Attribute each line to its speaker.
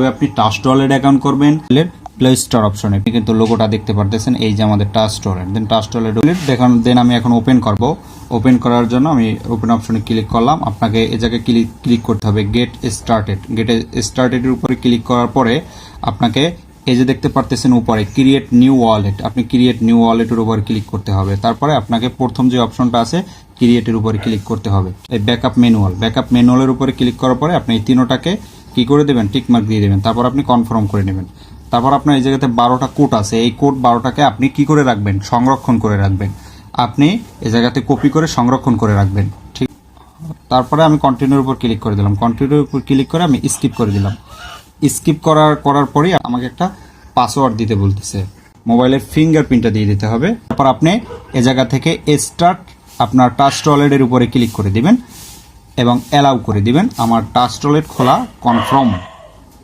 Speaker 1: কিভাবে আপনি trust wallet account করবেন। প্লে স্টোর অপশনে আপনি কিন্তু লোগোটা দেখতে পারতেছেন, এই যে আমাদের ট্রাস্ট ওয়ালেট। দেন ট্রাস্ট ওয়ালেট দেন আমি এখন ওপেন করব। ওপেন করার জন্য আমি ওপেন অপশনে ক্লিক করলাম। আপনাকে এই জায়গায় ক্লিক করতে হবে গেট স্টার্টেড এর উপরে ক্লিক করার পরে আপনাকে এই যে দেখতে পারতেছেন উপরে ক্রিয়েট নিউ ওয়ালেট, আপনি ক্রিয়েট নিউ ওয়ালেটের উপর ক্লিক করতে হবে। তারপরে আপনাকে প্রথম যে অপশনটা আছে ক্রিয়েটের উপরে ক্লিক করতে হবে। এই ব্যাকআপ ম্যানুয়ালের উপরে ক্লিক করার পরে আপনি এই তিনোটাকে কি করে দেবেন, টিক মার্ক দিয়ে দেবেন। তারপর আপনি কনফার্ম করে নেবেন। তারপর আপনার এই জায়গাতে 12টা কোড আছে, এই কোড 12টাকে আপনি কি করে রাখবেন, সংরক্ষণ করে রাখবেন। আপনি এই জায়গাতে কপি করে সংরক্ষণ করে রাখবেন, ঠিক। তারপরে আমি কন্টিনিউর উপর ক্লিক করে দিলাম। কন্টিনিউর উপর ক্লিক করে আমি স্কিপ করে দিলাম। স্কিপ করার পরেই আমাকে একটা পাসওয়ার্ড দিতে বলতেছে, মোবাইলের ফিঙ্গারপ্রিন্টটা দিয়ে দিতে হবে। তারপর আপনি এ জায়গা থেকে স্টার্ট আপনার ট্রাস্ট ওয়ালেটের উপরে ক্লিক করে দিবেন এবং অ্যালাউ করে দিবেন। আমার ট্রাস্ট ওয়ালেট খোলা কনফার্ম।